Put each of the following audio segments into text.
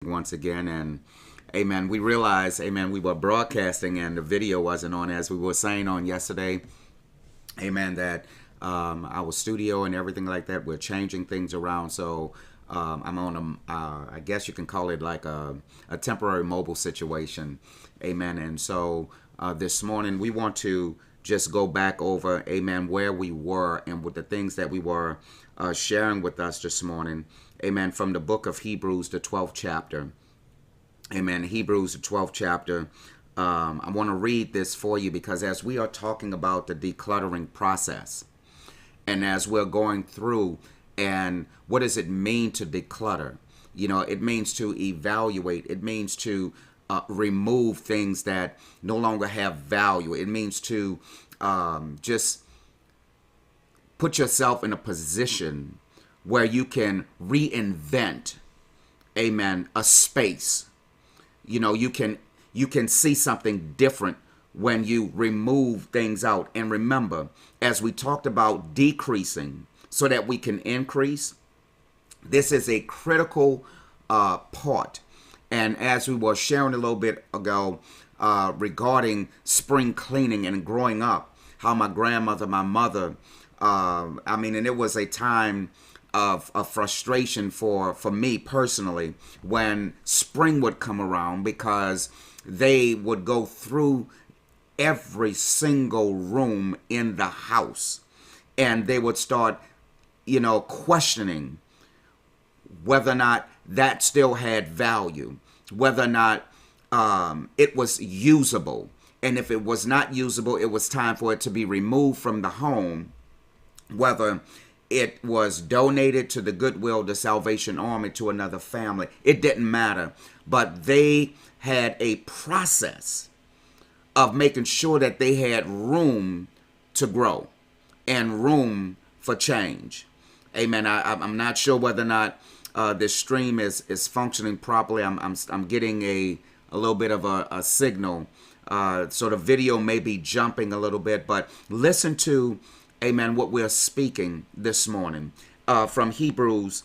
morning once again. And amen, we realized, amen, we were broadcasting and the video wasn't on, as we were saying on yesterday. Amen, that our studio and everything like that, we're changing things around. So I'm on I guess you can call it like a temporary mobile situation. Amen. And so this morning we want to just go back over, amen, where we were and with the things that we were sharing with us this morning. Amen. From the book of Hebrews, the 12th chapter. Amen. Hebrews, the 12th chapter. I want to read this for you because as we are talking about the decluttering process and as we're going through and what does it mean to declutter? You know, it means to evaluate. It means to remove things that no longer have value. It means to just put yourself in a position where you can reinvent, amen, a space. You know, you can see something different when you remove things out. And remember, as we talked about decreasing so that we can increase, this is a critical part. And as we were sharing a little bit ago regarding spring cleaning and growing up, how my grandmother, my mother, and it was a time of frustration for me personally when spring would come around because they would go through every single room in the house and they would start, questioning whether or not that still had value, whether or not it was usable. And if it was not usable, it was time for it to be removed from the home, whether it was donated to the Goodwill, the Salvation Army, to another family. It didn't matter. But they had a process of making sure that they had room to grow and room for change. Amen. I'm not sure whether or not this stream is functioning properly. I'm getting a little bit of a signal. So the video may be jumping a little bit, but listen to, amen, what we're speaking this morning from Hebrews,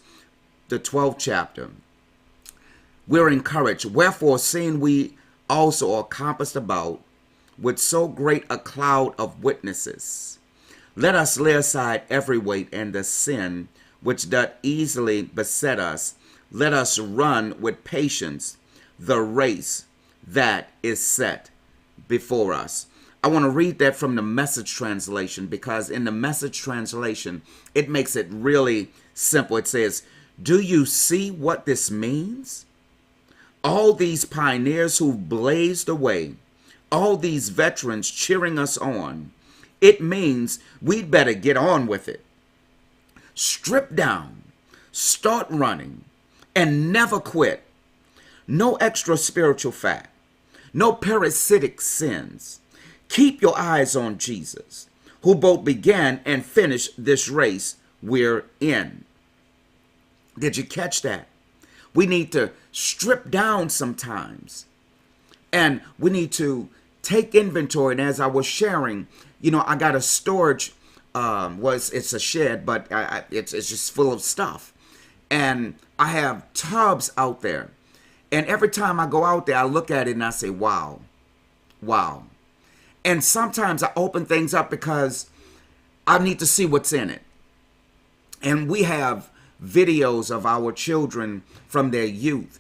the 12th chapter. We're encouraged. Wherefore, seeing we also are compassed about with so great a cloud of witnesses, let us lay aside every weight and the sin which doth easily beset us. Let us run with patience the race that is set before us. I want to read that from the Message translation because in the Message translation, it makes it really simple. It says, do you see what this means? All these pioneers who blazed the way, all these veterans cheering us on, it means we'd better get on with it. Strip down, start running, and never quit. No extra spiritual fat, no parasitic sins. Keep your eyes on Jesus, who both began and finished this race we're in. Did you catch that? We need to strip down sometimes. And we need to take inventory. And as I was sharing, I got a storage, it's a shed, but it's just full of stuff. And I have tubs out there. And every time I go out there, I look at it and I say, wow, wow. And sometimes I open things up because I need to see what's in it. And we have videos of our children from their youth.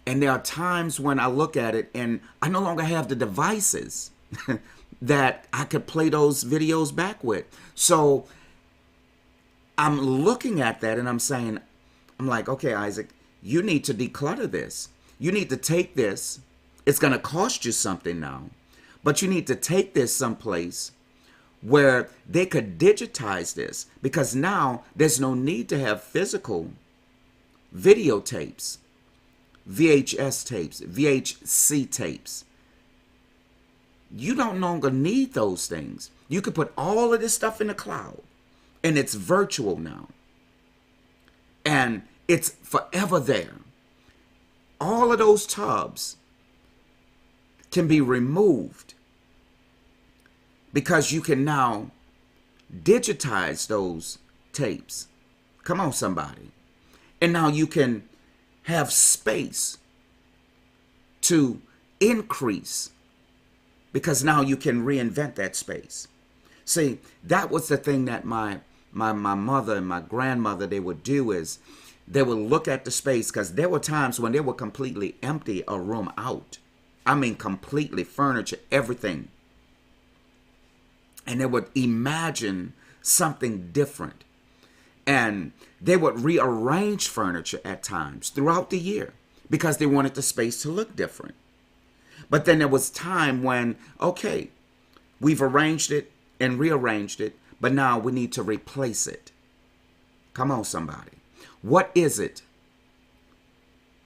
And there are times when I look at it and I no longer have the devices that I could play those videos back with. So I'm looking at that and I'm like, okay, Isaac, you need to declutter this. You need to take this. It's going to cost you something now, but you need to take this someplace where they could digitize this because now there's no need to have physical videotapes, VHS tapes, VHC tapes. You don't longer need those things. You could put all of this stuff in the cloud and it's virtual now. And it's forever there. All of those tubs can be removed because you can now digitize those tapes. Come on, somebody. And now you can have space to increase, because now you can reinvent that space. See, that was the thing that my mother and my grandmother, they would do, is they would look at the space, because there were times when they would completely empty a room out. I mean, completely, furniture, everything. And they would imagine something different. And they would rearrange furniture at times throughout the year because they wanted the space to look different. But then there was time when, okay, we've arranged it and rearranged it, but now we need to replace it. Come on, somebody. What is it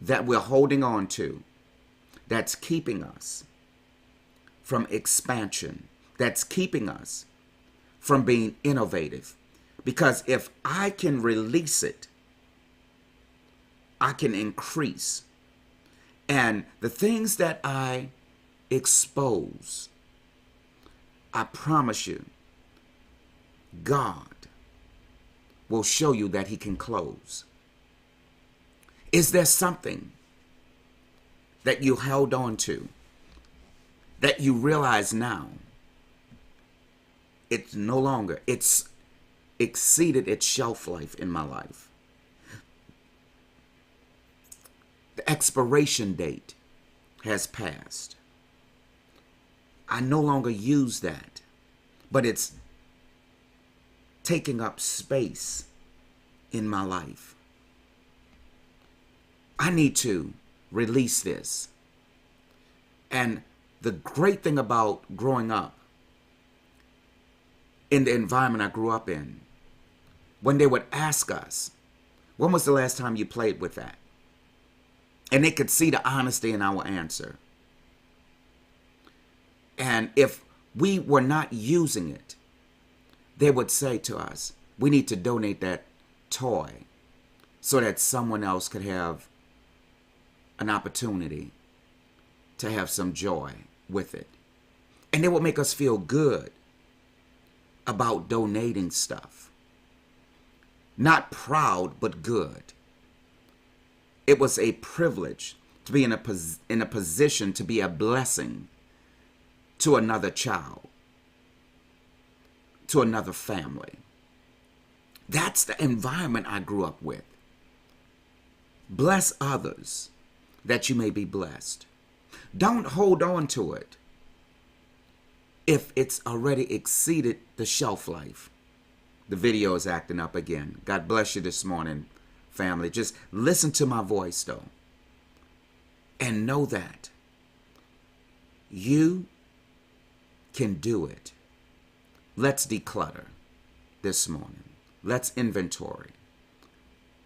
that we're holding on to that's keeping us from expansion, that's keeping us from being innovative? Because if I can release it, I can increase. And the things that I expose, I promise you, God will show you that he can close. Is there something that you held on to that you realize now it's no longer, it's exceeded its shelf life in my life? The expiration date has passed. I no longer use that, but it's taking up space in my life. I need to release this. And the great thing about growing up in the environment I grew up in, when they would ask us, when was the last time you played with that? And they could see the honesty in our answer. And if we were not using it, they would say to us, we need to donate that toy so that someone else could have an opportunity to have some joy with it. And they would make us feel good about donating stuff. Not proud, but good. It was a privilege to be in a position to be a blessing to another child, to another family. That's the environment I grew up with. Bless others that you may be blessed. Don't hold on to it if it's already exceeded the shelf life. The video is acting up again. God bless you this morning, family. Just listen to my voice, though, and know that you can do it. Let's declutter this morning. Let's inventory.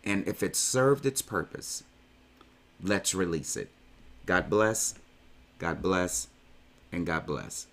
And if it served its purpose, let's release it. God bless, and God bless.